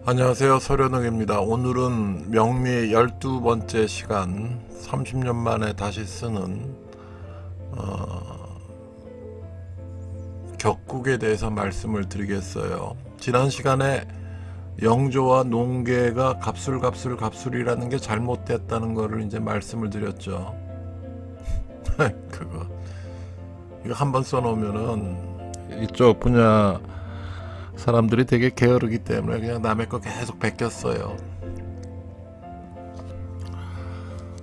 안녕하세요. 서련웅입니다. 오늘은 명리의 12번째 시간, 30년 만에 다시 쓰는 격국에 대해서 말씀을 드리겠어요. 지난 시간에 영조와 농계가 갑술이라는 게 잘못됐다는 거를 이제 말씀을 드렸죠. 이거 한번 써놓으면은 이쪽 분야 사람들이 되게 게으르기 때문에 그냥 남의 거 계속 베꼈어요.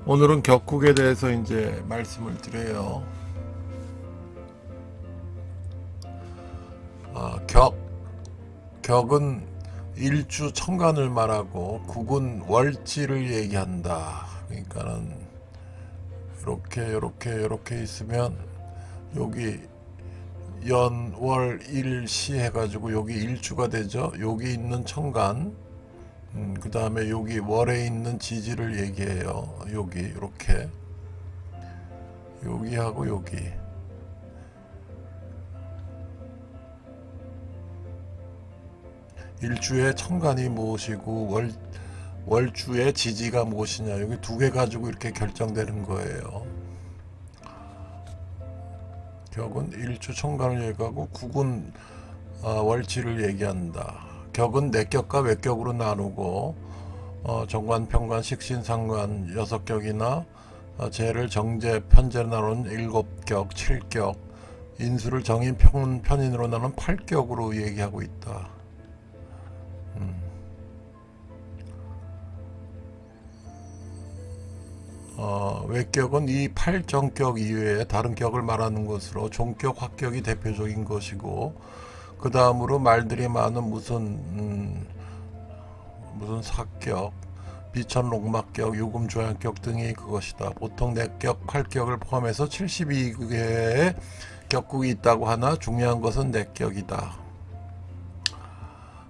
오늘은 격국에 대해서 이제 말씀을 드려요. 격은 일주 천간을 말하고 국은 월지를 얘기한다. 그러니까는 이렇게 있으면 여기 연, 월, 일, 시 해가지고 여기 일주가 되죠. 여기 있는 천간, 그 다음에 여기 월에 있는 지지를 얘기해요. 여기 이렇게 여기하고 여기 일주의 천간이 무엇이고 월주의 지지가 무엇이냐, 여기 두 개 가지고 이렇게 결정되는 거예요. 격은 일주 천간을 얘기하고 국은 월지를 얘기한다. 격은 내격과 외격으로 나누고 정관, 평관, 식신상관 6격이나 재를 정제, 편제로 나누는 7격, 7격, 인수를 정인, 편인으로 나누는 8격으로 얘기하고 있다. 외격은 이 8정격 이외에 다른 격을 말하는 것으로 종격, 화격이 대표적인 것이고, 그 다음으로 말들이 많은 무슨 사격, 비천, 록막격, 요금, 조양격 등이 그것이다. 보통 내격, 8격을 포함해서 72개의 격국이 있다고 하나 중요한 것은 내격이다.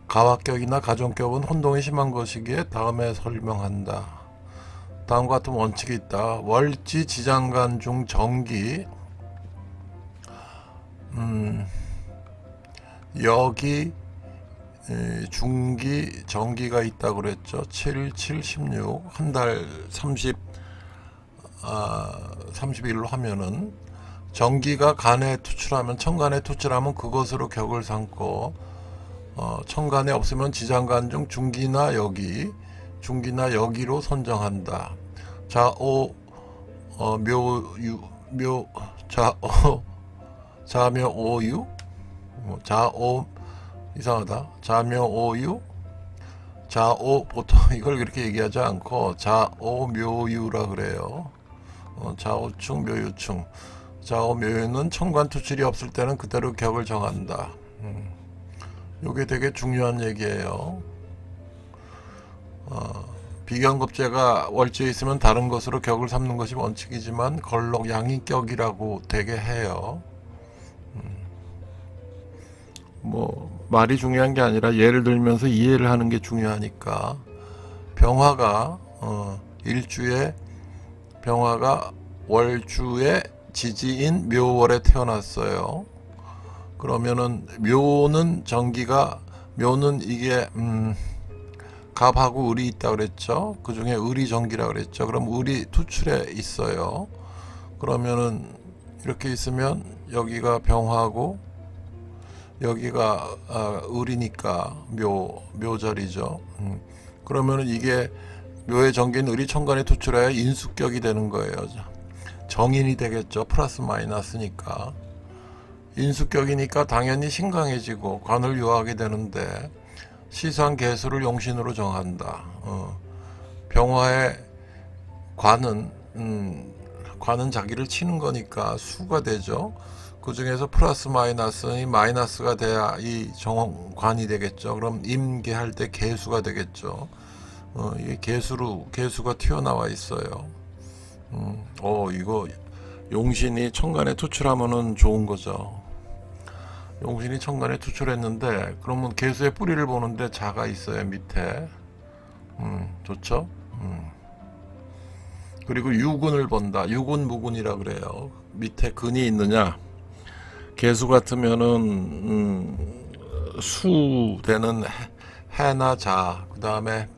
가화격이나 가종격은 혼동이 심한 것이기에 다음에 설명한다. 다음과 같은 원칙이 있다. 월지 지장간 중 정기, 여기 중기 정기가 있다고 그랬죠. 7, 7, 16 한 달 30일로 하면은 정기가 간에 투출하면, 천간에 투출하면 그것으로 격을 삼고, 천간에 없으면 지장간 중 중기나 여기로 선정한다. 자오 자묘오유, 자오, 이상하다. 자묘오유, 자오, 보통 이걸 그렇게 얘기하지 않고 자오묘유라 그래요. 자오충, 묘유충. 자오묘유는 천간 투출이 없을 때는 그대로 격을 정한다. 이게 되게 중요한 얘기예요. 비견급제가 월지에 있으면 다른 것으로 격을 삼는 것이 원칙이지만 걸록 양인격이라고 되게 해요. 말이 중요한 게 아니라 예를 들면서 이해를 하는 게 중요하니까, 병화가 병화가 월주의 지지인 묘월에 태어났어요. 그러면은 묘는 이게 갑하고 을이 있다 그랬죠. 그 중에 을이 정기라 그랬죠. 그럼 을이 투출에 있어요. 그러면은 이렇게 있으면 여기가 병화고 여기가 을이니까 묘절이죠. 그러면은 이게 묘의 정기인 을이 천간에 투출해야 인수격이 되는 거예요. 정인이 되겠죠. 플러스 마이너스니까. 인수격이니까 당연히 신강해지고 관을 유하게 되는데, 시상 개수를 용신으로 정한다. 병화의 관은 자기를 치는 거니까 수가 되죠. 그 중에서 플러스 마이너스니 마이너스가 돼야 이 정관이 되겠죠. 그럼 임계할 때 개수가 되겠죠. 이게 개수가 튀어나와 있어요. 이거 용신이 천간에 투출하면은 좋은 거죠. 용신이 천간에 투출했는데, 그러면 개수의 뿌리를 보는데 자가 있어요, 밑에. 좋죠? 그리고 유군을 본다. 유군, 무군이라 그래요. 밑에 근이 있느냐. 개수 같으면은 수 되는 해나 자, 그 다음에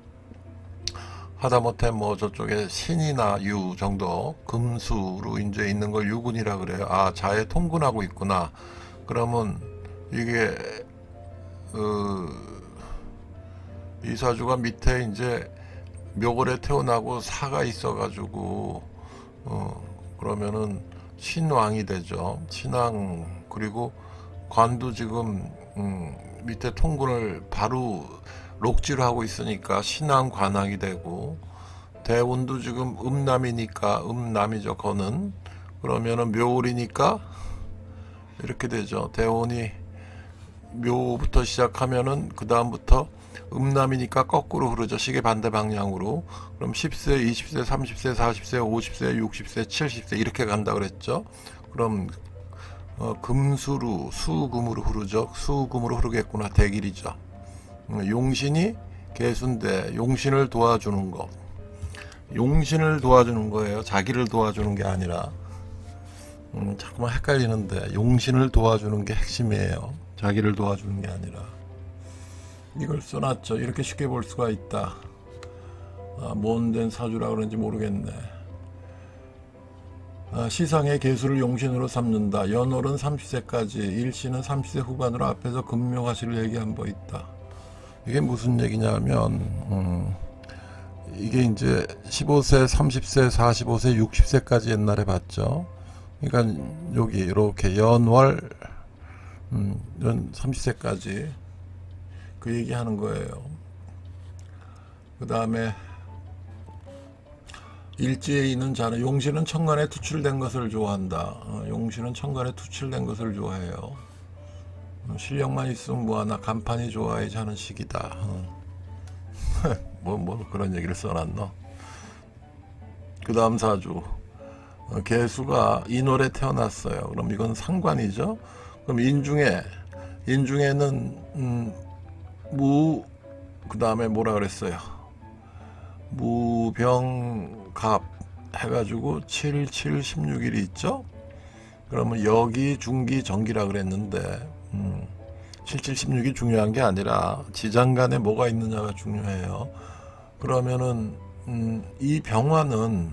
하다못해 뭐 저쪽에 신이나 유 정도 금수로 이제 있는 걸 유군이라 그래요. 아, 자에 통근하고 있구나. 그러면 이게 이사주가 밑에 이제 묘골에 태어나고 사가 있어가지고 그러면은 신왕이 되죠. 신왕. 그리고 관도 지금 밑에 통근을 바로 록지로 하고 있으니까 신왕 관왕이 되고, 대운도 지금 음남이니까 음남이죠. 거는 그러면은 묘월이니까 이렇게 되죠. 대운이 묘부터 시작하면은 그 다음부터 음남이니까 거꾸로 흐르죠. 시계 반대 방향으로. 그럼 10세, 20세, 30세, 40세, 50세, 60세, 70세 이렇게 간다 그랬죠. 그럼 금수로 수금으로 흐르죠. 수금으로 흐르겠구나. 대길이죠. 용신이 개수인데 용신을 도와주는 거. 용신을 도와주는 거예요. 자기를 도와주는 게 아니라. 자꾸만 헷갈리는데 용신을 도와주는 게 핵심이에요. 자기를 도와주는 게 아니라. 이걸 써놨죠. 이렇게 쉽게 볼 수가 있다. 뭔된 사주라 그런지 모르겠네. 시상의 개수를 용신으로 삼는다. 연월은 30세까지, 일신은 30세 후반으로 앞에서 금묘가시를 얘기한 바 있다. 이게 무슨 얘기냐면 이게 이제 15세, 30세, 45세, 60세까지 옛날에 봤죠. 그러니까 여기 이렇게 연월 30세까지 그 얘기하는 거예요. 그 다음에 일지에 있는 자는 용신은 천간에 투출된 것을 좋아한다. 용신은 천간에 투출된 것을 좋아해요. 실력만 있으면 뭐하나 간판이 좋아야지 하는 식이다. 뭐 그런 얘기를 써놨노. 그 다음 사주 개수가 인월에 태어났어요. 그럼 이건 상관이죠. 그럼 인중에는 무, 그 다음에 뭐라 그랬어요? 무병갑 해가지고 7, 7, 16일이 있죠. 그러면 여기 중기 정기라 그랬는데 7, 7, 16이 중요한 게 아니라 지장간에 뭐가 있느냐가 중요해요. 그러면은 이 병화는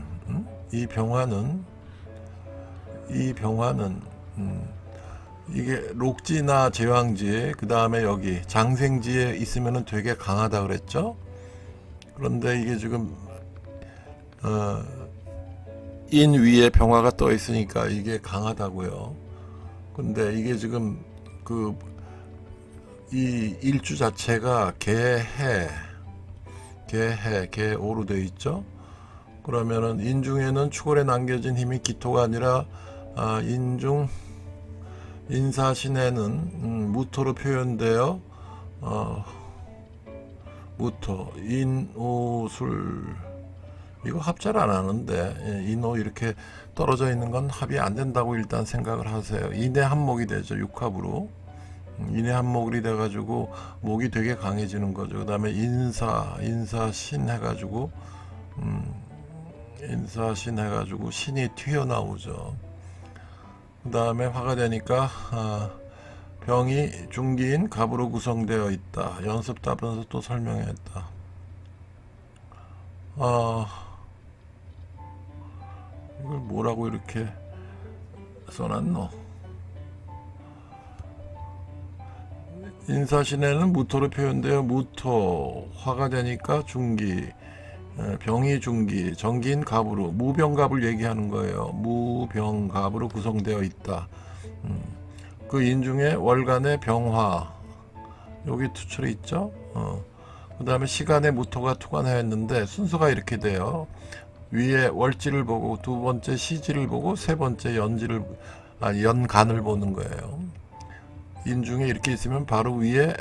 이게 록지나 제왕지, 그 다음에 여기 장생지에 있으면은 되게 강하다 그랬죠. 그런데 이게 지금 인 위에 병화가 떠 있으니까 이게 강하다고요. 근데 이게 지금 이 일주 자체가 개오로 되어 있죠. 그러면은 인중에는 추골에 남겨진 힘이 기토가 아니라 인사신에는 무토로 표현되어 무토, 인오술 이거 합잘 안 하는데 인오 이렇게 떨어져 있는 건 합이 안 된다고 일단 생각을 하세요. 인의 한목이 되죠. 육합으로 인의 한목이 돼가지고 목이 되게 강해지는 거죠. 그 다음에 인사신 해가지고 인사신 해가지고 신이 튀어나오죠. 그 다음에 화가 되니까 병이 중기인 갑으로 구성되어 있다. 연습 답변에서 또 설명했다. 이걸 뭐라고 이렇게 써놨노? 인사신에는 무토로 표현되어 무토, 화가 되니까 중기, 병이 중기, 정기인 갑으로, 무병갑을 얘기하는 거예요. 무병갑으로 구성되어 있다. 그 인중에 월간의 병화, 여기 투철이 있죠. 그 다음에 시간에 무토가 투관하였는데 순서가 이렇게 돼요. 위에 월지를 보고, 두 번째 시지를 보고, 세 번째 연간을 보는 거예요. 인중에 이렇게 있으면 바로 위에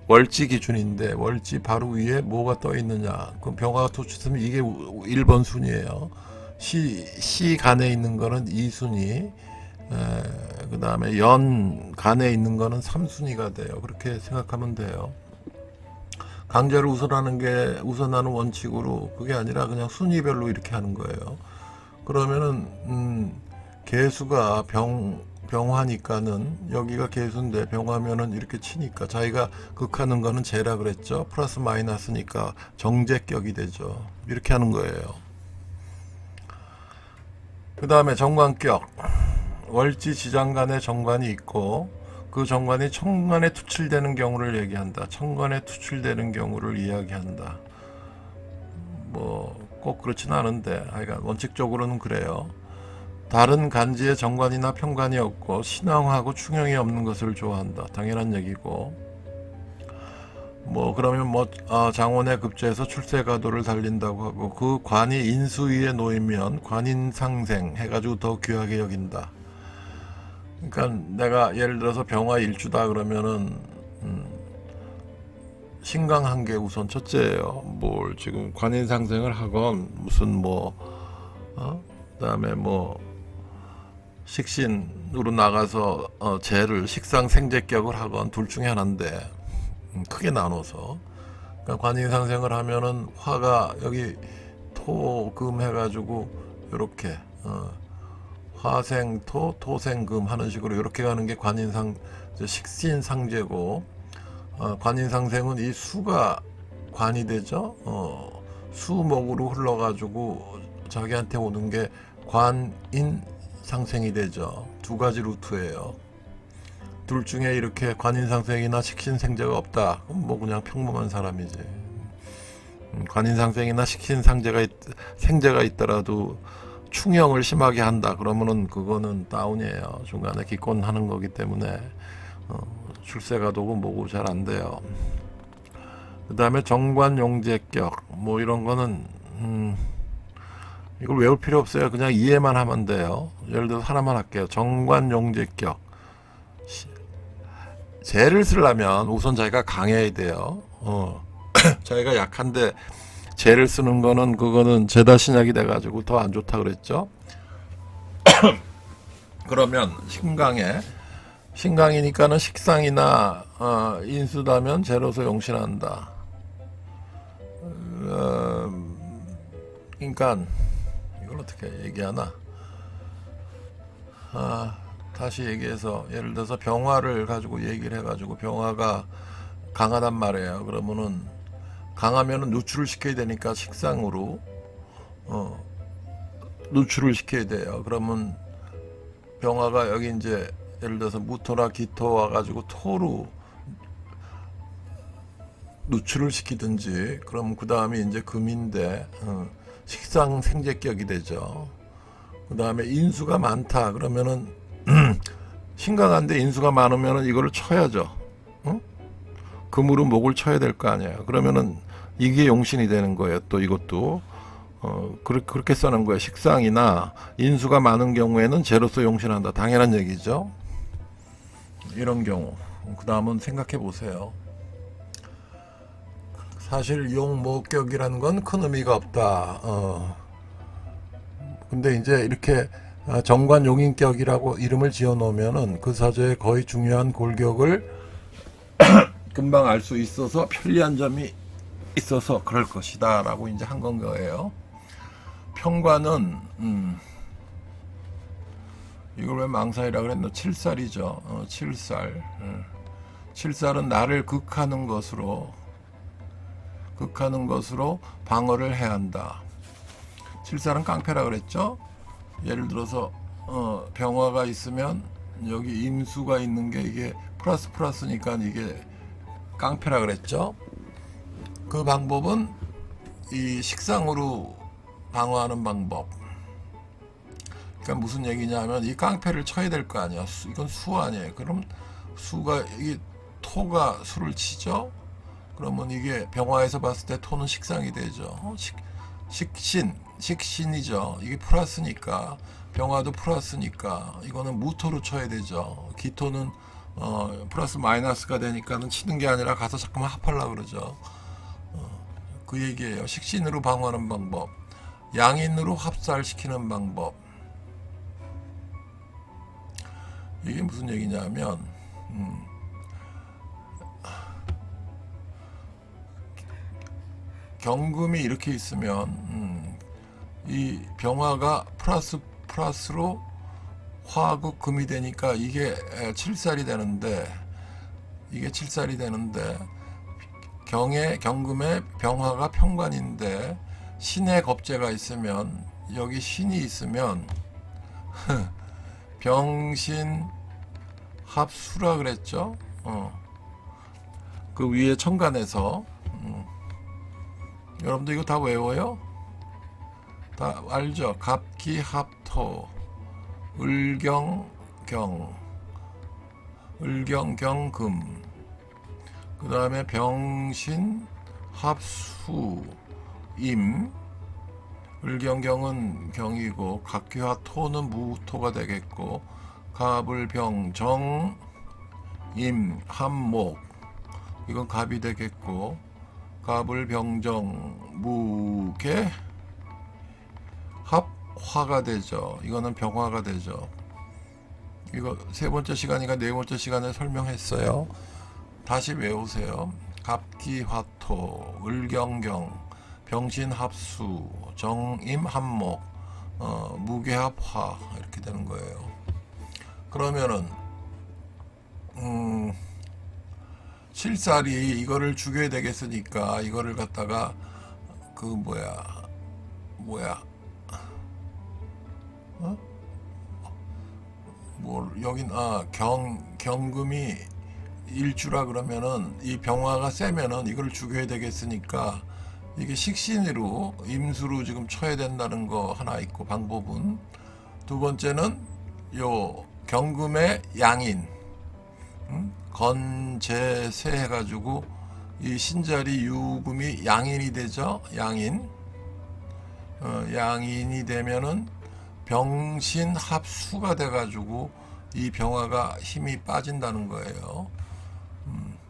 월지 기준인데, 월지 바로 위에 뭐가 떠 있느냐. 그럼 병화가 투출했으면 이게 1번 순위예요. 시간에 있는 거는 2순위, 그 다음에 연간에 있는 거는 3순위가 돼요. 그렇게 생각하면 돼요. 강제로 우선하는 원칙으로, 그게 아니라 그냥 순위별로 이렇게 하는 거예요. 그러면은 개수가 병화니까는 여기가 개수인데 병화면은 이렇게 치니까 자기가 극하는 거는 재라 그랬죠. 플러스 마이너스니까 정제격이 되죠. 이렇게 하는 거예요. 그 다음에 정관격. 월지 지장 간의 정관이 있고 그 정관이 천간에 투출되는 경우를 얘기한다. 천간에 투출되는 경우를 이야기한다. 뭐 꼭 그렇지는 않은데 하여간 원칙적으로는 그래요. 다른 간지의 정관이나 편관이 없고 신앙하고 충형이 없는 것을 좋아한다. 당연한 얘기고. 뭐 그러면 뭐 장원의 급제에서 출세가도를 달린다고 하고 그 관이 인수 위에 놓이면 관인상생 해가지고 더 귀하게 여긴다. 그러니까 내가 예를 들어서 병화 일주다 그러면은 신강 한 개 우선 첫째예요. 뭘 지금 관인상생을 하건 무슨 뭐 그다음에 뭐 식신으로 나가서 재를 식상 생재격을 하건 둘 중에 하나인데 크게 나눠서 그러니까 관인상생을 하면은 화가 여기 토금 해가지고 이렇게 화생토 토생금 하는 식으로 이렇게 가는 게 관인상 식신상제고 관인상생은 이 수가 관이 되죠. 수목으로 흘러가지고 자기한테 오는 게 관인상생이 되죠. 두 가지 루트예요. 둘 중에 이렇게 관인상생이나 식신생제가 없다. 그럼 뭐 그냥 평범한 사람이지. 관인상생이나 생제가 있더라도 충형을 심하게 한다. 그러면은 그거는 다운이에요. 중간에 기권하는 거기 때문에 출세가도고 뭐고 잘 안 돼요. 그 다음에 정관용제격 뭐 이런 거는 이걸 외울 필요 없어요. 그냥 이해만 하면 돼요. 예를 들어서 하나만 할게요. 정관용제격 재를 쓰려면 우선 자기가 강해야 돼요. 자기가 약한데 재를 쓰는 거는 그거는 재다 신약이 돼가지고 더 안 좋다 그랬죠. 그러면 신강이니까는 식상이나 인수다면 재로서 용신한다. 그러니까 이걸 어떻게 얘기하나? 다시 얘기해서 예를 들어서 병화를 가지고 얘기를 해가지고 병화가 강하단 말이에요. 그러면은 강하면은 누출을 시켜야 되니까 식상으로 누출을 시켜야 돼요. 그러면 병화가 여기 이제 예를 들어서 무토나 기토 와가지고 토로 누출을 시키든지 그럼 그 다음에 이제 금인데 식상 생재격이 되죠. 그 다음에 인수가 많다 그러면은 신강한데 인수가 많으면은 이거를 쳐야죠. 금으로 목을 쳐야 될 거 아니에요. 그러면은 이게 용신이 되는 거예요. 또 이것도 그렇게 써는 거예요. 식상이나 인수가 많은 경우에는 재로서 용신한다. 당연한 얘기죠. 이런 경우 그 다음은 생각해 보세요. 사실 용목격이라는 건 큰 의미가 없다. 근데 이제 이렇게 정관용인격이라고 이름을 지어 놓으면은 그 사조의 거의 중요한 골격을 금방 알 수 있어서 편리한 점이 있어서 그럴 것이다 라고 이제 한 건 거예요. 평관은 이걸 왜 망살이라 그랬노? 칠살이죠. 칠살. 칠살은 나를 극하는 것으로 방어를 해야 한다. 칠살은 깡패라 그랬죠. 예를 들어서 병화가 있으면 여기 임수가 있는 게 이게 플러스니까 이게 깡패라 그랬죠. 그 방법은 이 식상으로 방어하는 방법. 그러니까 무슨 얘기냐면 이 깡패를 쳐야 될 거 아니야. 이건 수 아니에요. 그럼 수가 이게 토가 수를 치죠. 그러면 이게 병화에서 봤을 때 토는 식상이 되죠. 식신이죠. 이게 플러스니까 병화도 플러스니까 이거는 무토로 쳐야 되죠. 기토는 플러스 마이너스가 되니까는 치는 게 아니라 가서 자꾸만 합하려고 그러죠. 그 얘기예요. 식신으로 방어하는 방법, 양인으로 합살시키는 방법. 이게 무슨 얘기냐면 경금이 이렇게 있으면 이 병화가 플러스로 화하고 금이 되니까 이게 7살이 되는데, 경금에 병화가 평관인데 신의 겁재가 있으면, 여기 신이 있으면 병신 합수라 그랬죠. 그 위에 천간에서 여러분들 이거 다 외워요? 다 알죠? 갑기합토, 을경경 금, 그 다음에 병신 합수 임, 을경경은 경이고 갑기화 토는 무토가 되겠고, 갑을병정 임 한목, 이건 갑이 되겠고, 갑을병정 무계 합화가 되죠. 이거는 병화가 되죠. 이거 세 번째 시간이니까 네 번째 시간에 설명했어요. 다시 외우세요. 갑기화토, 을경경, 병신합수, 정임합목, 무게합화, 이렇게 되는 거예요. 그러면은 7살이 이거를 죽여야 되겠으니까 이거를 갖다가 그 여긴 경금이 일주라 그러면은 이 병화가 세면은 이걸 죽여야 되겠으니까 이게 식신으로 임수로 지금 쳐야 된다는 거 하나 있고, 방법은. 두 번째는 요 경금의 양인, 건재세 해가지고 이 신자리 유금이 양인이 되죠. 양인이 되면은 병신 합수가 돼가지고 이 병화가 힘이 빠진다는 거예요.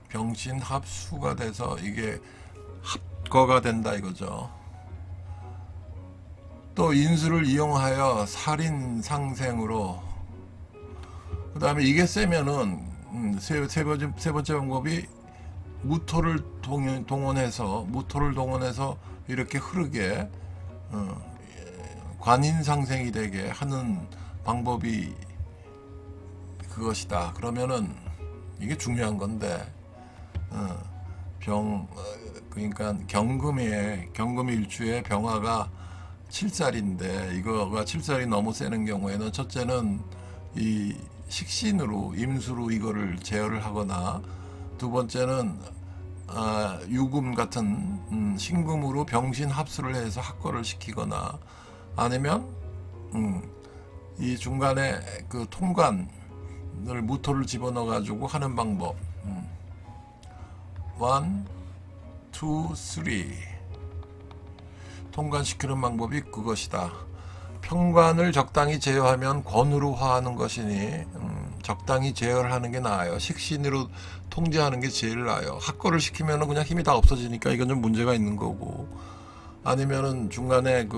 병신 합수가 돼서 이게 합거가 된다 이거죠. 또 인수를 이용하여 살인 상생으로, 그 다음에 이게 세면은 세 번째 방법이 무토를 동원해서 이렇게 흐르게 관인상생이 되게 하는 방법이 그것이다. 그러면은 이게 중요한 건데, 그러니까 경금 일주에 병화가 7살인데 이거가 7살이 너무 세는 경우에는, 첫째는 이 식신으로 임수로 이거를 제어를 하거나, 두 번째는 유금 같은 신금으로 병신 합수를 해서 합거를 시키거나, 아니면 이 중간에 그 통관을 무토를 집어넣어 가지고 하는 방법. 1, 2, 3 통관시키는 방법이 그것이다. 평관을 적당히 제어하면 권으로 화하는 것이니 적당히 제어를 하는 게 나아요. 식신으로 통제하는 게 제일 나아요. 합거를 시키면 그냥 힘이 다 없어지니까 이건 좀 문제가 있는 거고, 아니면은 중간에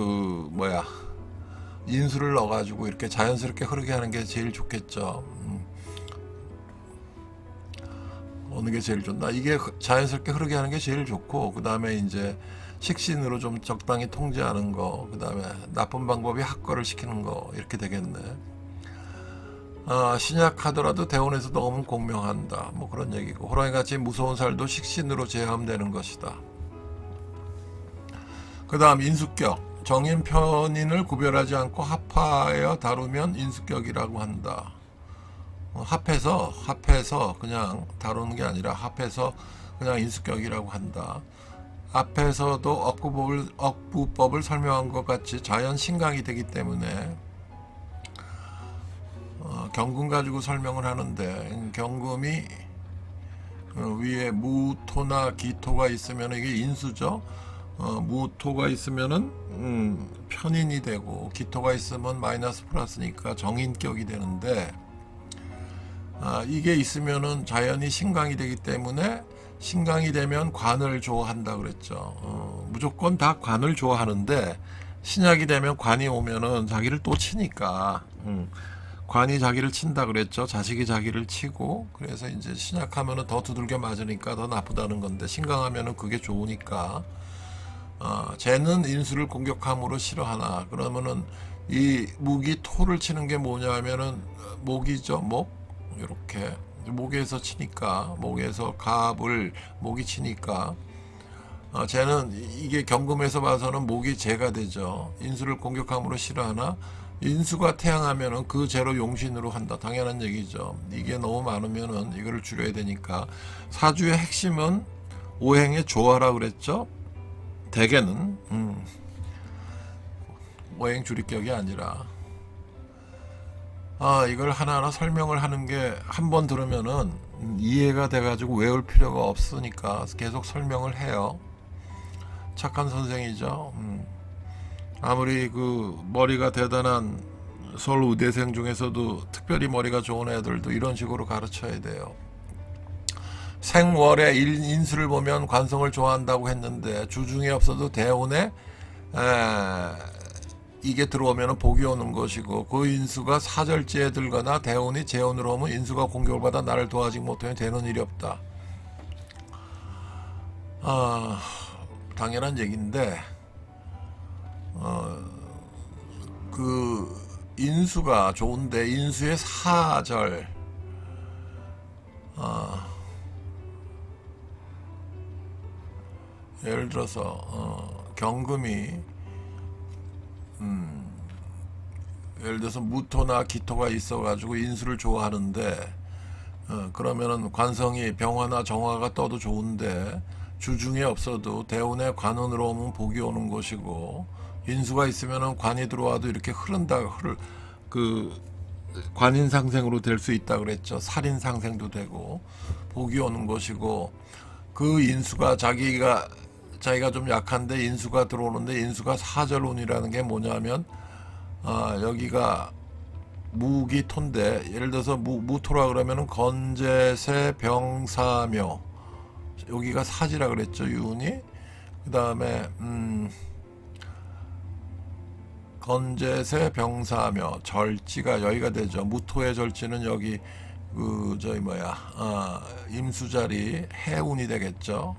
인수를 넣어가지고 이렇게 자연스럽게 흐르게 하는 게 제일 좋겠죠. 어느 게 제일 좋나? 이게 자연스럽게 흐르게 하는 게 제일 좋고, 그 다음에 이제 식신으로 좀 적당히 통제하는 거, 그 다음에 나쁜 방법이 합거를 시키는 거, 이렇게 되겠네. 신약하더라도 대원에서 너무 공명한다, 뭐 그런 얘기고, 호랑이같이 무서운 살도 식신으로 제어하면 되는 것이다. 그 다음 인수격, 정인 편인을 구별하지 않고 합하여 다루면 인수격이라고 한다. 합해서 그냥 다루는 게 아니라 합해서 그냥 인수격이라고 한다. 앞에서도 억부법을 설명한 것 같이 자연 신강이 되기 때문에 경금 가지고 설명을 하는데, 경금이 위에 무토나 기토가 있으면 이게 인수죠. 무토가 있으면은 편인이 되고, 기토가 있으면 마이너스 플러스니까 정인격이 되는데, 이게 있으면은 자연이 신강이 되기 때문에, 신강이 되면 관을 좋아한다 그랬죠. 무조건 다 관을 좋아하는데, 신약이 되면 관이 오면은 자기를 또 치니까, 관이 자기를 친다 그랬죠. 자식이 자기를 치고, 그래서 이제 신약하면은 더 두들겨 맞으니까 더 나쁘다는 건데, 신강하면은 그게 좋으니까. 쟤는 인수를 공격함으로 싫어하나, 그러면은 이 목이 토를 치는 게 뭐냐면은 목이죠. 목. 이렇게 목에서 치니까, 목에서 갑을 목이 치니까 쟤는 이게 경금에서 봐서는 목이 재가 되죠. 인수를 공격함으로 싫어하나 인수가 태양하면은 그 재로 용신으로 한다. 당연한 얘기죠. 이게 너무 많으면은 이거를 줄여야 되니까 사주의 핵심은 오행의 조화라 그랬죠. 대개는 오행 줄이격이 아니라 이걸 하나하나 설명을 하는 게 한 번 들으면은 이해가 돼가지고 외울 필요가 없으니까 계속 설명을 해요. 착한 선생이죠. 아무리 그 머리가 대단한 서울 의대생 중에서도 특별히 머리가 좋은 애들도 이런 식으로 가르쳐야 돼요. 생월의 인수를 보면 관성을 좋아한다고 했는데 주중에 없어도 대운에 이게 들어오면 복이 오는 것이고 그 인수가 사절지에 들거나 대운이 재운으로 오면 인수가 공격을 받아 나를 도와주지 못하면 되는 일이 없다. 당연한 얘기인데 그 인수가 좋은데 인수의 사절 예를 들어서 경금이 예를 들어서 무토나 기토가 있어가지고 인수를 좋아하는데 그러면은 관성이 병화나 정화가 떠도 좋은데 주중에 없어도 대운에 관운으로 오면 복이 오는 것이고 인수가 있으면은 관이 들어와도 이렇게 그 관인 상생으로 될 수 있다 그랬죠. 살인 상생도 되고 복이 오는 것이고 그 인수가 자기가 좀 약한데 인수가 들어오는데 인수가 사절운이라는 게 뭐냐면 여기가 무기 토인데 예를 들어서 무토라 그러면은 건재세 병사묘 여기가 사지라 그랬죠. 유운이 그 다음에 건재세 병사묘 절지가 여기가 되죠. 무토의 절지는 여기 임수자리 해운이 되겠죠.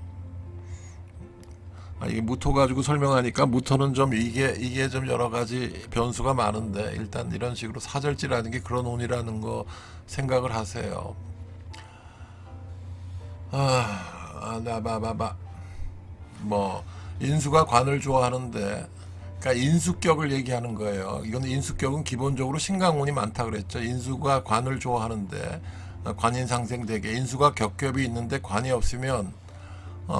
이게 무토 가지고 설명하니까 무토는 좀 이게 좀 여러 가지 변수가 많은데 일단 이런 식으로 사절지라는 게 그런 운이라는 거 생각을 하세요. 뭐 인수가 관을 좋아하는데 그러니까 인수격을 얘기하는 거예요. 이건 인수격은 기본적으로 신강운이 많다 그랬죠. 인수가 관을 좋아하는데 관인 상생되게 인수가 격겹이 있는데 관이 없으면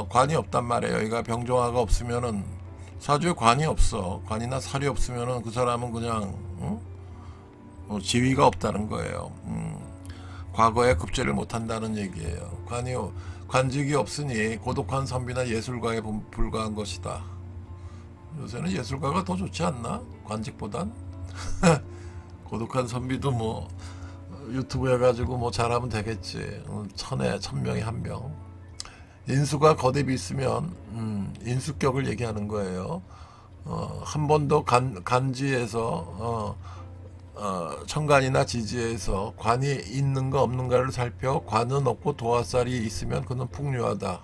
관이 없단 말이에요. 여기가 병정화가 없으면은 사주에 관이 없어. 관이나 살이 없으면은 그 사람은 그냥 지위가 없다는 거예요. 과거에 급제를 못한다는 얘기예요. 관직이 없으니 고독한 선비나 예술가에 불과한 것이다. 요새는 예술가가 더 좋지 않나? 관직보단? 고독한 선비도 뭐 유튜브 해가지고 뭐 잘하면 되겠지. 천명에 한 명. 인수가 거듭이 있으면 인수격을 얘기하는 거예요. 한 번도 간지에서 천간이나 지지에서 관이 있는가 없는가를 살펴 관은 없고 도화살이 있으면 그는 풍류하다.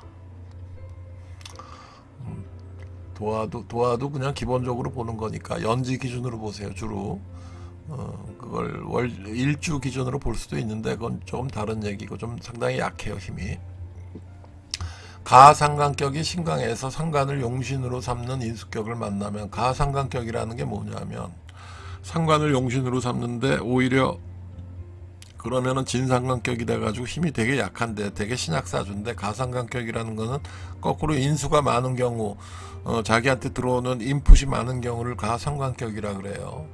도화도 그냥 기본적으로 보는 거니까 연지 기준으로 보세요. 주로 그걸 일주 기준으로 볼 수도 있는데 그건 좀 다른 얘기고 좀 상당히 약해요. 힘이. 가상관격이 신강에서 상관을 용신으로 삼는 인수격을 만나면 가상관격이라는 게 뭐냐면 상관을 용신으로 삼는데 오히려 그러면은 진상관격이 돼가지고 힘이 되게 약한데 되게 신약사주인데 가상관격이라는 거는 거꾸로 인수가 많은 경우 자기한테 들어오는 인풋이 많은 경우를 가상관격이라 그래요.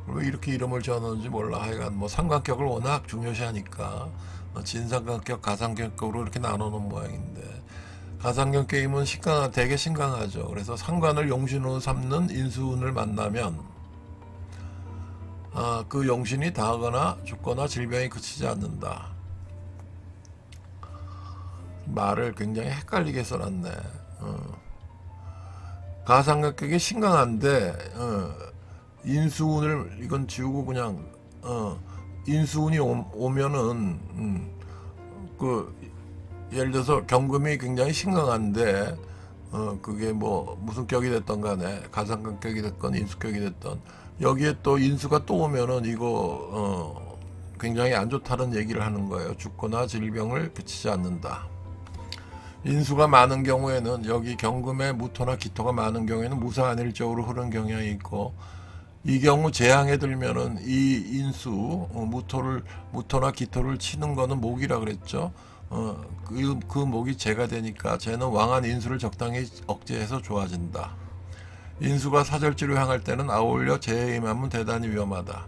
왜 이렇게 이름을 지어놓은지 몰라. 하여간 뭐 상관격을 워낙 중요시하니까 진상관격 가상관격으로 이렇게 나눠놓은 모양인데 가상경 게임은 되게 신강하죠. 그래서 상관을 용신으로 삼는 인수운을 만나면 그 용신이 다하거나 죽거나 질병이 그치지 않는다. 말을 굉장히 헷갈리게 써놨네. 가상격격이 신강한데 인수운을 이건 지우고 그냥 인수운이 오면은 예를 들어서 경금이 굉장히 신강한데 그게 뭐 무슨 격이 됐던 간에 가상관격이 됐건 인수격이 됐던 여기에 또 인수가 또 오면은 이거 굉장히 안 좋다는 얘기를 하는 거예요. 죽거나 질병을 그치지 않는다. 인수가 많은 경우에는 여기 경금에 무토나 기토가 많은 경우에는 무사안일적으로 흐르는 경향이 있고, 이 경우 재앙에 들면은 이 인수 무토나 기토를 치는 거는 목이라 그랬죠. 그 목이 재가 되니까 쟤는 왕한 인수를 적당히 억제해서 좋아진다. 인수가 사절지로 향할 때는 아울러 재에 임하면 대단히 위험하다.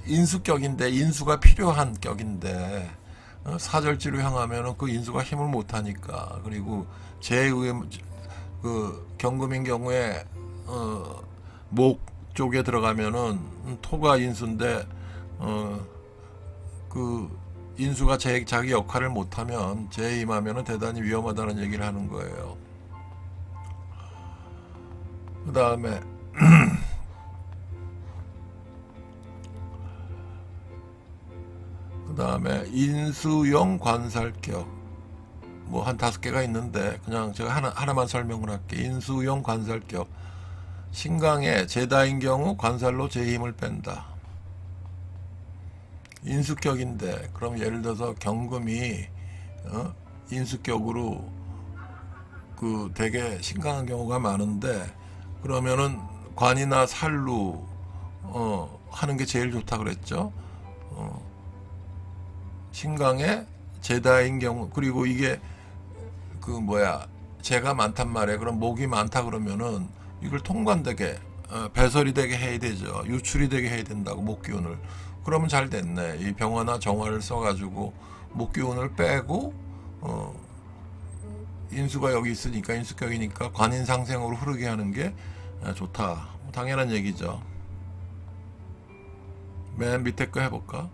인수격인데, 인수가 필요한 격인데 사절지로 향하면은 그 인수가 힘을 못하니까. 그리고 재에 그 경금인 경우에 목 쪽에 들어가면은 토가 인수인데 그 인수가 자기 역할을 못하면 재에 임하면은 대단히 위험하다는 얘기를 하는 거예요. 그 다음에 인수용 관살격, 뭐 한 5개가 있는데 그냥 제가 하나만 설명을 할게. 인수용 관살격, 신강에 제다인 경우 관살로 제 힘을 뺀다. 인수격인데, 그럼 예를 들어서 경금이 인수격으로 그 되게 신강한 경우가 많은데, 그러면은 관이나 살로 하는 게 제일 좋다 그랬죠. 신강에 제다인 경우, 그리고 이게 그 뭐야, 재가 많단 말이에요. 그럼 목이 많다 그러면은 이걸 통관되게 배설이 되게 해야 되죠. 유출이 되게 해야 된다고, 목기운을. 그러면 잘 됐네. 이 병화나 정화를 써가지고 목기운을 빼고 인수가 여기 있으니까, 인수격이니까 관인상생으로 흐르게 하는 게 좋다. 당연한 얘기죠. 맨 밑에 거 해볼까?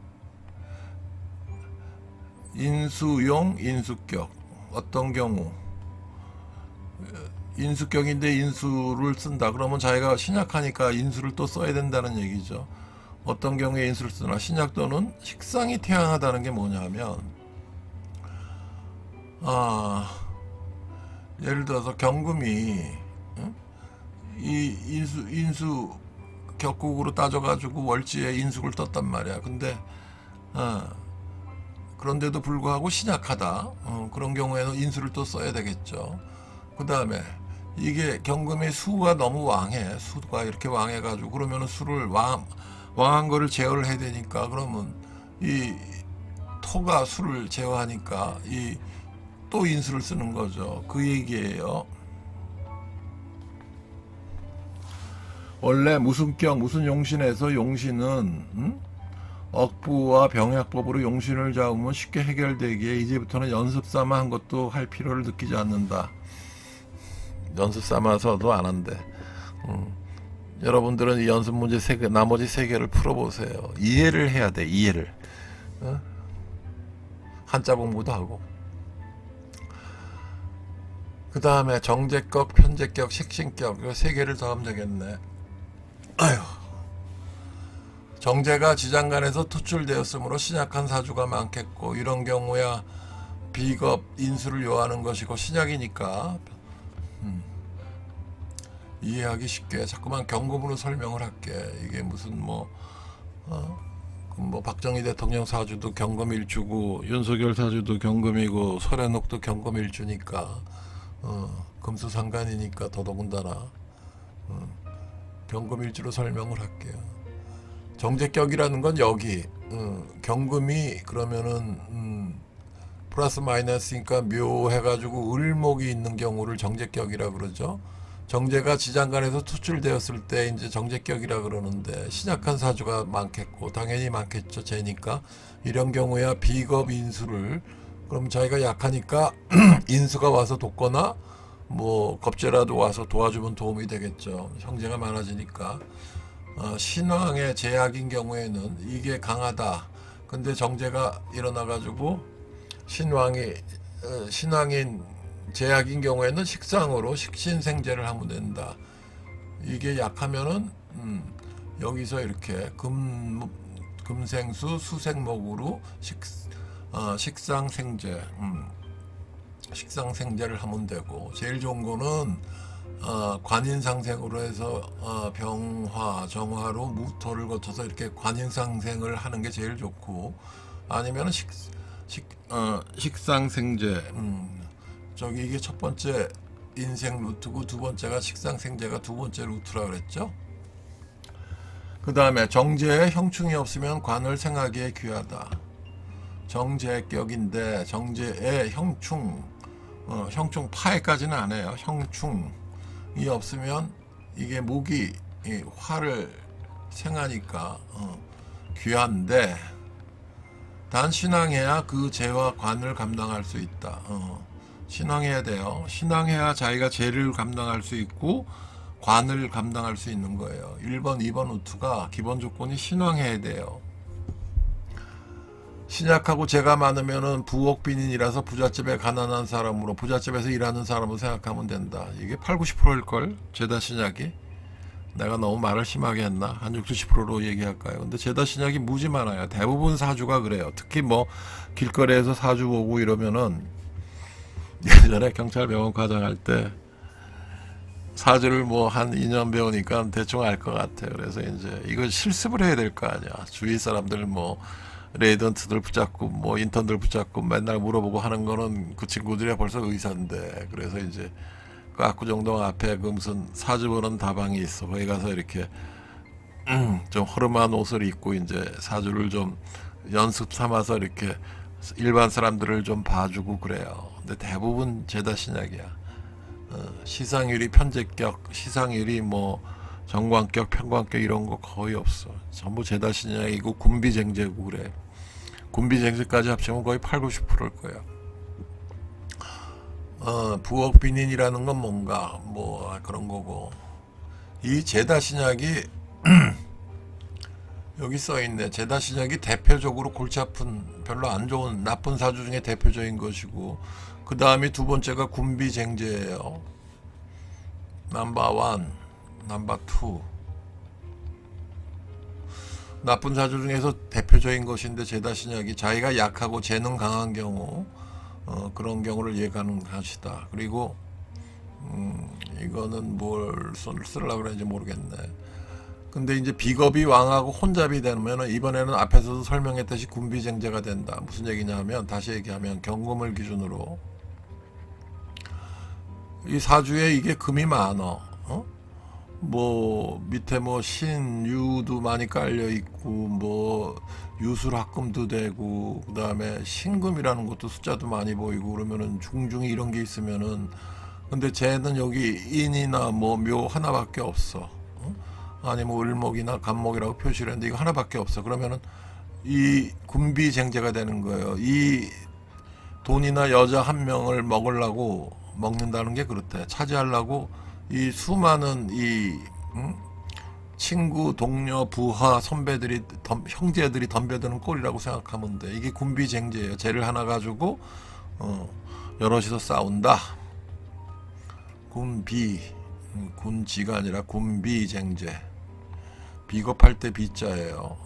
인수용 인수격. 어떤 경우 인수격인데 인수를 쓴다. 그러면 자기가 신약하니까 인수를 또 써야 된다는 얘기죠. 어떤 경우에 인수를 쓰나? 신약 또는 식상이 태양하다는 게 뭐냐면, 예를 들어서 경금이 이 인수 격국으로 따져가지고 월지에 인수를 떴단 말이야. 근데 그런데도 불구하고 신약하다. 그런 경우에는 인수를 또 써야 되겠죠. 그 다음에 이게 경금의 수가 너무 왕해. 수가 이렇게 왕해가지고, 그러면은 수를 왕한 거를 제어를 해야 되니까, 그러면 이 토가 수를 제어하니까 이 또 인수를 쓰는 거죠. 그 얘기예요. 원래 무슨 무슨 용신에서 용신은 억부와 병약법으로 용신을 잡으면 쉽게 해결되기에 이제부터는 연습 삼아 한 것도 할 필요를 느끼지 않는다. 연습 삼아서도 안 한대. 여러분들은 이 연습 문제 나머지 3개를 풀어보세요. 이해를 해야 돼. 이해를. 한자 공부도 하고. 그 다음에 정제격, 편제격, 식신격, 이 3개를 더 하면 되겠네. 아휴. 정제가 지장간에서 투출되었으므로 신약한 사주가 많겠고, 이런 경우야 비겁 인수를 요하는 것이고, 신약이니까 이해하기 쉽게 자꾸만 경금으로 설명을 할게. 이게 무슨 뭐 박정희 대통령 사주도 경금일주고, 윤석열 사주도 경금이고, 설해녹도 경금일주니까 금수상간이니까 더더군다나 경금일주로 설명을 할게요. 정제격이라는 건 여기 경금이 그러면은 플러스 마이너스니까 묘 해가지고 을목이 있는 경우를 정제격이라 그러죠. 정제가 지장간에서 투출되었을 때 이제 정제격이라 그러는데, 신약한 사주가 많겠고 당연히 많겠죠. 재니까 이런 경우야 비겁 인수를, 그럼 자기가 약하니까 인수가 와서 돕거나 뭐 겁재라도 와서 도와주면 도움이 되겠죠. 형제가 많아지니까. 신왕의 제약인 경우에는 이게 강하다. 근데 정제가 일어나가지고 신왕인 제약인 경우에는 식상으로 식신생제를 하면 된다. 이게 약하면은 여기서 이렇게 금생수 수생목으로 식상생제를 하면 되고, 제일 좋은 거는 관인상생으로 해서 병화, 정화로 무토를 거쳐서 이렇게 관인상생을 하는 게 제일 좋고, 아니면 식상생재. 저기 이게 첫 번째 인생 루트고 두 번째가 식상생재가 두 번째 루트라 그랬죠. 그 다음에 정제에 형충이 없으면 관을 생하기에 귀하다. 정제격인데 정제에 형충, 형충 파해까지는 안 해요. 형충이 없으면 이게 목이 이 화를 생하니까 귀한데, 단 신앙해야 그 재와 관을 감당할 수 있다. 신앙해야 돼요. 신앙해야 자기가 재를 감당할 수 있고 관을 감당할 수 있는 거예요. 1번, 2번 우투가 기본 조건이 신앙해야 돼요. 신약하고 재가 많으면은 부옥빈인이라서 부잣집에 가난한 사람으로, 부잣집에서 일하는 사람으로 생각하면 된다. 이게 8, 90%일걸? 제다 신약이. 내가 너무 말을 심하게 했나? 한 60, 70%로 얘기할까요? 근데 제다 신약이 무지 많아요. 대부분 사주가 그래요. 특히 뭐 길거리에서 사주 보고 이러면은, 예전에 경찰병원 과장할 때 사주를 뭐 한 2년 배우니까 대충 알 것 같아요. 그래서 이제 이거 실습을 해야 될 거 아니야. 주위 사람들 뭐 레이던트들 붙잡고 뭐 인턴들 붙잡고 맨날 물어보고 하는 거는 그 친구들이 벌써 의사인데, 그래서 이제 그 압구정동 앞에 그 무슨 사주 보는 다방이 있어. 거기 가서 이렇게 좀 허름한 옷을 입고 이제 사주를 좀 연습 삼아서 이렇게 일반 사람들을 좀 봐주고 그래요. 근데 대부분 제다 신약이야. 시상률이 편제격, 시상률이 뭐 정관격, 편관격 이런 거 거의 없어. 전부 제다 신약이고 군비쟁제고 그래. 군비쟁제까지 합치면 거의 8, 90%일 거야. 부엌빈인이라는 건 뭔가 뭐 그런 거고, 이 제다 신약이 여기 써있네. 제다 신약이 대표적으로 골치 아픈, 별로 안 좋은 나쁜 사주 중에 대표적인 것이고, 그 다음에 두 번째가 군비쟁제예요. 넘버 1, 넘버 2. 나쁜 사주 중에서 대표적인 것인데, 제다 신약이 자기가 약하고 재능 강한 경우, 그런 경우를 예가는 것이다. 그리고 이거는 뭘 쓰려고 그런지 모르겠네. 근데 이제 비겁이 왕하고 혼잡이 되면 이번에는 앞에서도 설명했듯이 군비쟁제가 된다. 무슨 얘기냐면, 다시 얘기하면 경금을 기준으로 이 사주에 이게 금이 많어. 뭐 밑에 뭐 신유도 많이 깔려 있고, 뭐 유술합금도 되고, 그 다음에 신금이라는 것도 숫자도 많이 보이고, 그러면은 중중이 이런 게 있으면은, 근데 쟤는 여기 인이나 뭐 묘 하나밖에 없어. 아니 뭐 을목이나 간목이라고 표시를 했는데 이거 하나밖에 없어. 그러면은 이 군비쟁제가 되는 거예요. 이 돈이나 여자 한 명을 먹는다는 게 그렇대. 차지하려고 이 수많은 이 친구, 동료, 부하, 선배들이, 형제들이 덤벼드는 꼴이라고 생각하면 돼. 이게 군비쟁제예요. 쟤를 하나 가지고 여럿이서 싸운다. 군지가 아니라 군비쟁제. 비겁할 때 비자예요.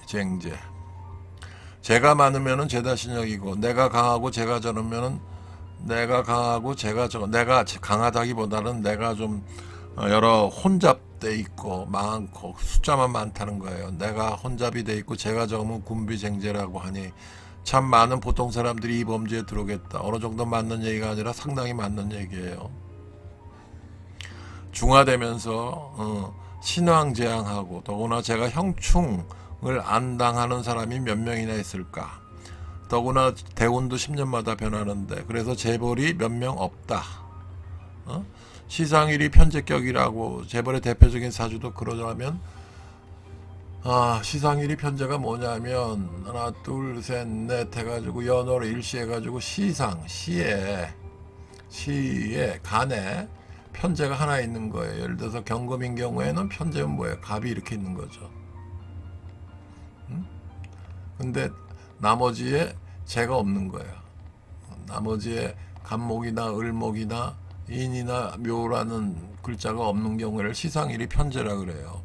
군비쟁제. 제가 많으면은 제다 신약이고, 내가 강하고 제가 적으면은 내가 강하고 제가 적어. 내가 강하다기보다는 내가 좀 여러 혼잡돼 있고 많고 숫자만 많다는 거예요. 내가 혼잡이 돼 있고 제가 적으면 군비쟁제라고 하니 참 많은 보통 사람들이 이 범죄에 들어오겠다. 어느 정도 맞는 얘기가 아니라 상당히 맞는 얘기예요. 중화되면서 신왕제왕하고, 더구나 제가 형충을 안 당하는 사람이 몇 명이나 있을까. 더구나 대운도 10년마다 변하는데, 그래서 재벌이 몇 명 없다. 시상일이 편제격이라고, 재벌의 대표적인 사주도 그러자면, 시상일이 편제가 뭐냐면 하나 둘 셋 넷 해가지고 연월 일시 해가지고 시에 간에 편제가 하나 있는 거예요. 예를 들어서 경금인 경우에는 편제는 뭐예요? 갑이 이렇게 있는 거죠. 근데 나머지에 재가 없는 거예요. 나머지에 간목이나 을목이나 인이나 묘라는 글자가 없는 경우를 시상일이 편제라 그래요.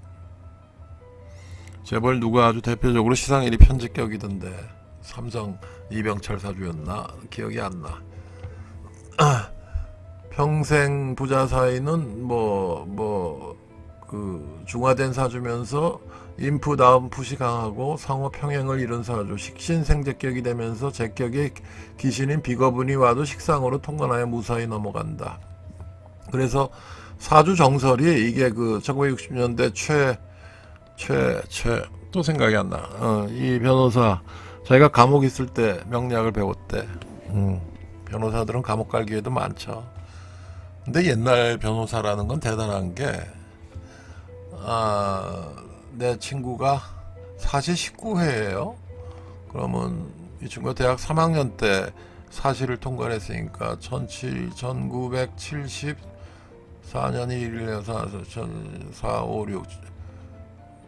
재벌 누가 아주 대표적으로 시상일이 편제격이던데, 삼성 이병철 사주였나 기억이 안 나. 평생 부자 사이는 그 중화된 사주면서 인프 다음 풋이 강하고 상호 평행을 이룬 사주, 식신생제격이 되면서 제격의 귀신인 비거분이 와도 식상으로 통관하여 무사히 넘어간다. 그래서 사주 정설이 이게 그 1960년대 또 생각이 안 나. 이 변호사 자기가 감옥 있을 때 명리학을 배웠대. 변호사들은 감옥 갈 기회도 많죠. 근데 옛날 변호사라는 건 대단한 게, 내 친구가 사시 19회예요. 그러면 이 친구가 대학 3학년 때 사시를 통과했으니까 1974년이 1, 4, 5, 6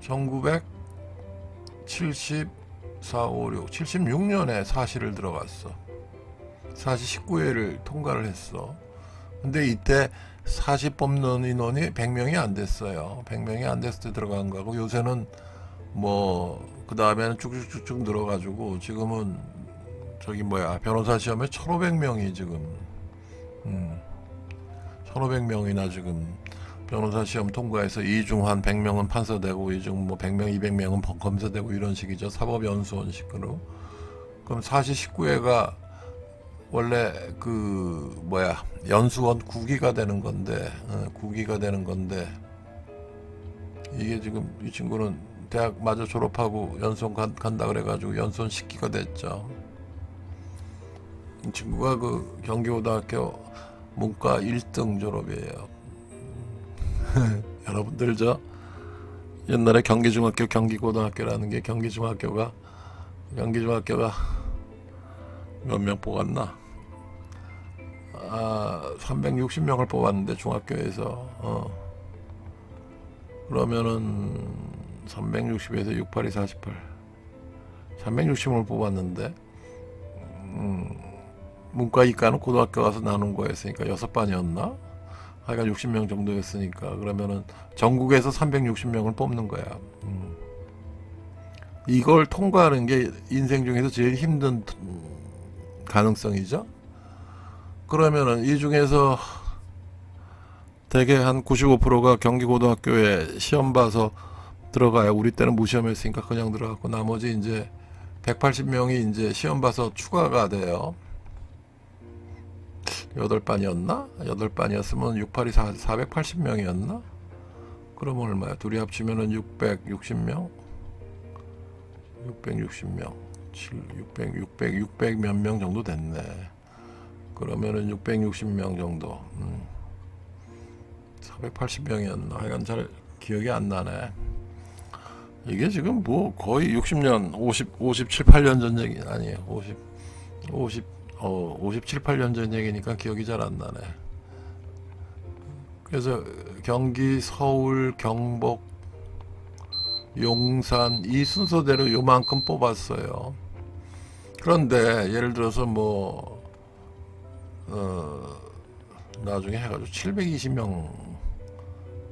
1974, 5, 6 76년에 사시를 들어갔어. 사시 19회를 통과를 했어. 근데 이때 사시 뽑는 인원이 100명이 안 됐어요. 100명이 안 됐을 때 들어간 거고, 요새는 그 다음에는 쭉쭉쭉쭉 늘어가지고 지금은 변호사 시험에 1500명이 지금 1500명이나 지금 변호사 시험 통과해서 이중 한 100명은 판사되고 이중 100명, 200명은 검사되고 이런 식이죠. 사법연수원식으로. 그럼 사시 19회가 원래 연수원 9기가 되는 건데, 9기가 되는 건데, 이게 지금 이 친구는 대학 마저 졸업하고 연수원 간다 그래가지고 연수원 10기가 됐죠. 이 친구가 그 경기고등학교 문과 1등 졸업이에요. 여러분들 옛날에 경기중학교, 경기고등학교라는 게 경기중학교가 몇 명 뽑았나? 360명을 뽑았는데 중학교에서 그러면은 360에서 682, 48 360을 뽑았는데 문과 이과는 고등학교 가서 나눈 거였으니까 6반이었나? 하여간 60명 정도였으니까 그러면은 전국에서 360명을 뽑는 거야. 이걸 통과하는 게 인생 중에서 제일 힘든 가능성이죠. 그러면은 이 중에서 대개 한 95%가 경기고등학교에 시험 봐서 들어가요. 우리 때는 무시험했으니까 그냥 들어갔고, 나머지 이제 180명이 이제 시험 봐서 추가가 돼요. 8반이었나? 8반이었으면 682, 480명이었나? 그러면 얼마야? 둘이 합치면은 660명? 660명. 600 몇 명 정도 됐네. 그러면은 660명 정도. 480명이었나? 하여간 잘 기억이 안 나네. 이게 지금 거의 60년, 57, 8년 전 얘기 아니에요. 57, 8년 전 얘기니까 기억이 잘 안 나네. 그래서 경기, 서울, 경북, 용산 이 순서대로 요만큼 뽑았어요. 그런데 예를 들어서 나중에 해가지고 720명,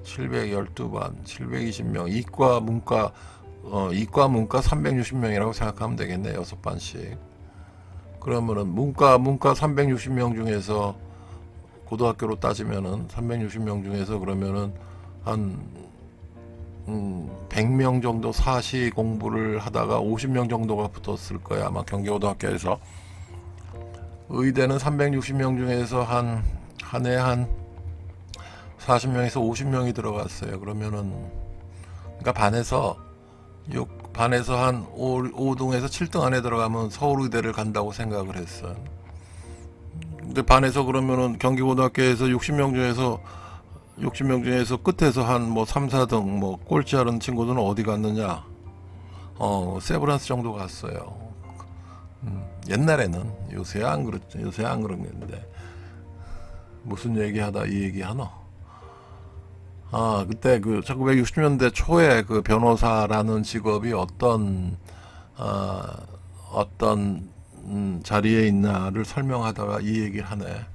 712반, 720명, 이과 문과 360명이라고 생각하면 되겠네. 6반씩. 그러면은 문과 360명 중에서 고등학교로 따지면은 360명 중에서 그러면은 한 100명 정도 사시 공부를 하다가 50명 정도가 붙었을 거야. 아마 경기고등학교에서. 의대는 360명 중에서 한 해 한 40명에서 50명이 들어갔어요. 그러면은 그러니까 반에서 한 5등에서 7등 안에 들어가면 서울의대를 간다고 생각을 했어요. 근데 반에서 그러면은 경기고등학교에서 60명 중에서 끝에서 한 3, 4등 꼴찌 하는 친구들은 어디 갔느냐? 세브란스 정도 갔어요. 옛날에는. 요새 안 그렇죠. 요새 안 그런 건데. 무슨 얘기하다 이 얘기하노? 그때 그 1960년대 초에 그 변호사라는 직업이 어떤 자리에 있나를 설명하다가 이 얘기를 하네.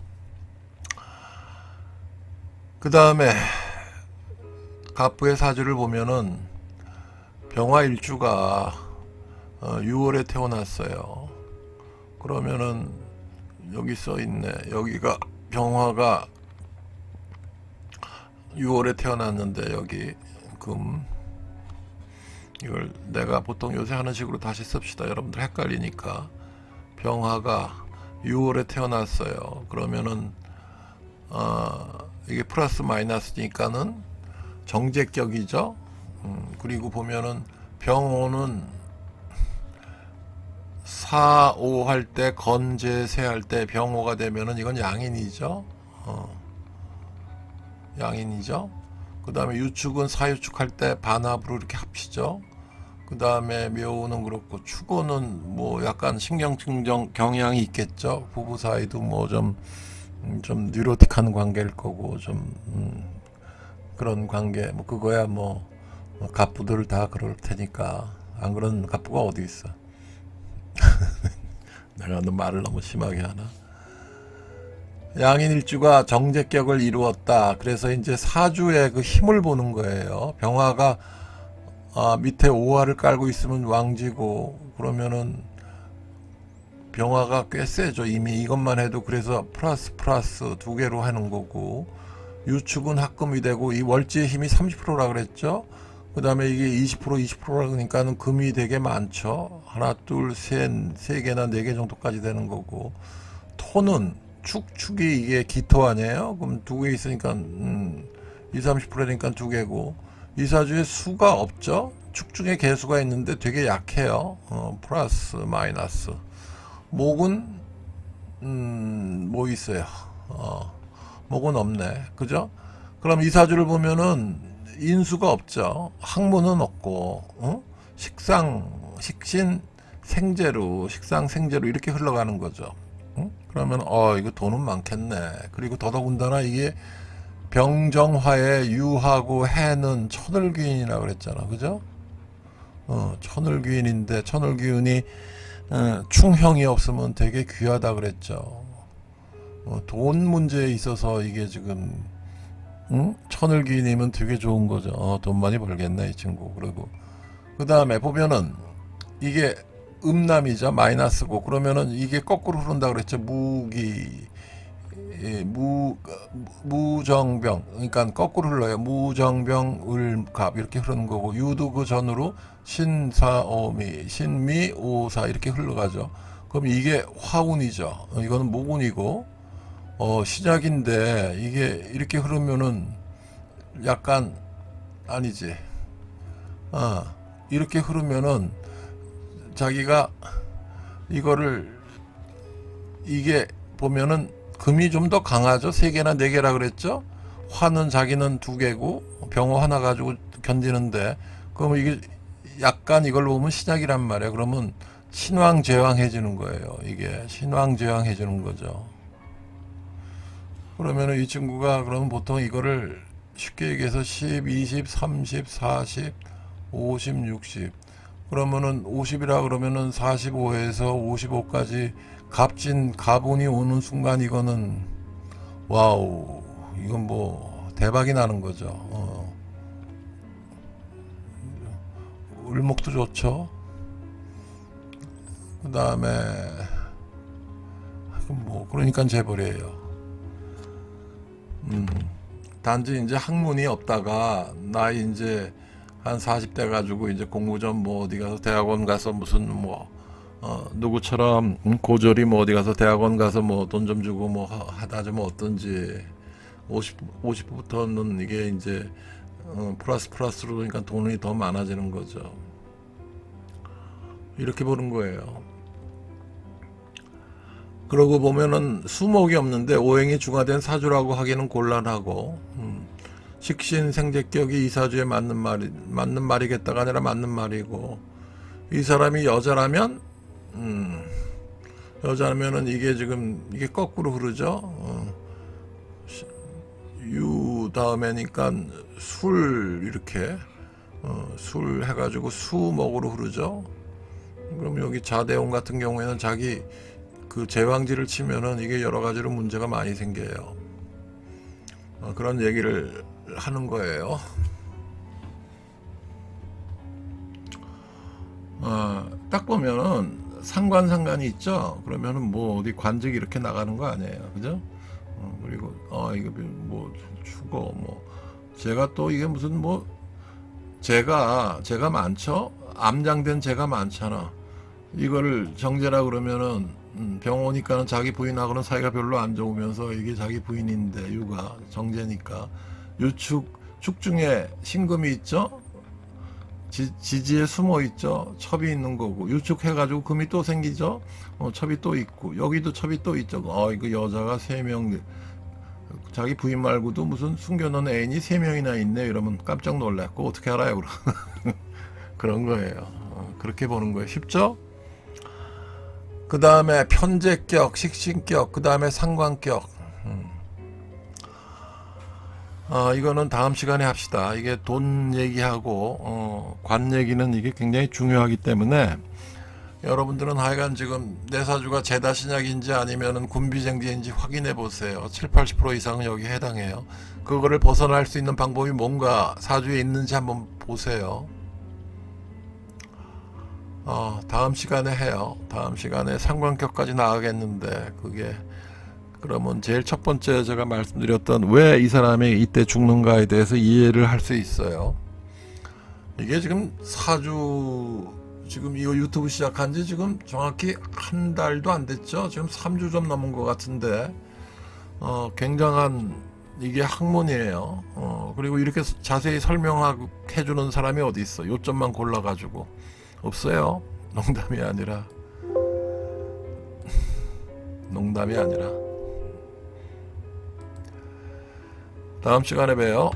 그 다음에 갑부의 사주를 보면은 병화 일주가 6월에 태어났어요. 그러면은 여기 써 있네. 여기가 병화가 6월에 태어났는데 여기 금, 이걸 내가 보통 요새 하는 식으로 다시 씁시다. 여러분들 헷갈리니까. 병화가 6월에 태어났어요. 그러면은 이게 플러스 마이너스니까는 정제격이죠. 그리고 보면은 병호는 4, 5 할 때 건제세 할 때 병호가 되면은 이건 양인이죠. 양인이죠. 그 다음에 유축은 사유축 할 때 반합으로 이렇게 합치죠. 그 다음에 묘는 그렇고 축호는 뭐 약간 신경증정 경향이 있겠죠. 부부 사이도 뭐 좀 뉴로틱한 관계일 거고 좀 그런 관계 뭐 그거야 뭐 갑부들 다 그럴 테니까. 안 그런 갑부가 어디 있어. 내가 너 말을 너무 심하게 하나. 양인일주가 정제격을 이루었다. 그래서 이제 사주의 그 힘을 보는 거예요. 병화가 밑에 오화를 깔고 있으면 왕지고, 그러면은 병화가 꽤 세죠. 이미 이것만 해도. 그래서 플러스 두 개로 하는 거고, 유축은 합금이 되고, 이 월지의 힘이 30%라 그랬죠. 그 다음에 이게 20%라 그러니까는 금이 되게 많죠. 하나, 둘, 세 개나 네 개 정도까지 되는 거고, 토는 축이 이게 기토 아니에요? 그럼 두 개 있으니까 30%니까 두 개고, 이 사주에 수가 없죠. 축 중에 개수가 있는데 되게 약해요. 플러스 마이너스. 목은 뭐 있어요. 목은 없네. 그죠? 그럼 이 사주를 보면은 인수가 없죠. 학문은 없고, 식신 생재로 이렇게 흘러가는 거죠. 그러면 이거 돈은 많겠네. 그리고 더더군다나 이게 병정화의 유하고 해는 천을귀인이라고 그랬잖아. 그죠? 천을귀인인데 천을귀인이 충형이 없으면 되게 귀하다 그랬죠. 돈 문제에 있어서 이게 지금 천을귀인이면 되게 좋은 거죠. 돈 많이 벌겠네 이 친구. 그리고 그 다음에 보면은 이게 음남이죠. 마이너스고. 그러면은 이게 거꾸로 흐른다 그랬죠. 무정병. 그러니까 거꾸로 흘러요. 무정병 을갑 이렇게 흐르는 거고, 유도 그 전으로 신사오미 신미오사 이렇게 흘러가죠. 그럼 이게 화운이죠. 이거는 모군이고, 시작인데 이게 이렇게 흐르면은 약간 아니지. 이렇게 흐르면은 자기가 이거를 이게 보면은 금이 좀 더 강하죠. 3개나 4개라 그랬죠. 화는 자기는 2개고 병호 하나 가지고 견디는데, 그러면 이게 약간 이걸 보면 신약이란 말이에요. 그러면 신왕제왕해지는 거예요. 이게 신왕제왕해지는 거죠. 그러면은 이 친구가 그러면 보통 이거를 쉽게 얘기해서 10, 20, 30, 40, 50, 60. 그러면은 50이라 그러면은 45에서 55까지 가분이 오는 순간 이거는 와우, 이건 뭐 대박이 나는 거죠. 을목도 좋죠. 그 다음에 뭐 그러니까 재벌이에요. 단지 이제 학문이 없다가 나이 이제 한 40대 가지고 이제 공부점 뭐 어디 가서 대학원 가서 무슨 뭐 누구처럼 고졸이 뭐 어디 가서 대학원 가서 뭐 돈 좀 주고 뭐 하다 좀 어떤지, 50부터는 이게 이제 플러스로 그러니까 돈이 더 많아지는 거죠. 이렇게 보는 거예요. 그러고 보면은 수목이 없는데 오행이 중화된 사주라고 하기는 곤란하고, 식신 생제격이 이 사주에 맞는 말이겠다가 아니라 맞는 말이고, 이 사람이 여자라면은 이게 지금 이게 거꾸로 흐르죠. 유 다음에니까 술 이렇게 술 해가지고 수목으로 흐르죠. 그럼 여기 자대원 같은 경우에는 자기 그 제왕지를 치면은 이게 여러 가지로 문제가 많이 생겨요. 그런 얘기를 하는 거예요. 딱 보면은 상관이 있죠. 그러면은 뭐 어디 관직이 이렇게 나가는 거 아니에요, 그죠? 그리고 이거 뭐 주거 뭐 제가 또 이게 무슨 뭐 제가 많죠. 암장된 제가 많잖아. 이거를 정제라 그러면은 병 오니까는 자기 부인하고는 사이가 별로 안 좋으면서 이게 자기 부인인데 유가 정제니까 축 중에 신금이 있죠. 지지에 숨어 있죠. 첩이 있는 거고 유축해가지고 금이 또 생기죠. 첩이 또 있고 여기도 첩이 또 있죠. 이거 여자가 3명 자기 부인 말고도 무슨 숨겨놓은 애인이 3명이나 있네 이러면 깜짝 놀랐고 어떻게 알아요? 그런 거예요. 그렇게 보는 거예요. 쉽죠? 그 다음에 편제격, 식신격, 그 다음에 상관격. 이거는 다음 시간에 합시다. 이게 돈 얘기하고 관 얘기는 이게 굉장히 중요하기 때문에 여러분들은 하여간 지금 내 사주가 제다신약인지 아니면은 군비쟁지인지 확인해 보세요. 70~80% 이상은 여기에 해당해요. 그거를 벗어날 수 있는 방법이 뭔가 사주에 있는지 한번 보세요. 다음 시간에 해요. 다음 시간에 상관격까지 나가겠는데 그게 그러면 제일 첫 번째 제가 말씀드렸던 왜 이 사람이 이때 죽는가에 대해서 이해를 할 수 있어요. 이게 지금 사주 지금 이거 유튜브 시작한 지 지금 정확히 한 달도 안 됐죠. 지금 3주 좀 넘은 것 같은데 굉장한 이게 학문이에요. 그리고 이렇게 자세히 설명해 주는 사람이 어디 있어? 요점만 골라가지고 없어요. 농담이 아니라 다음 시간에 봬요.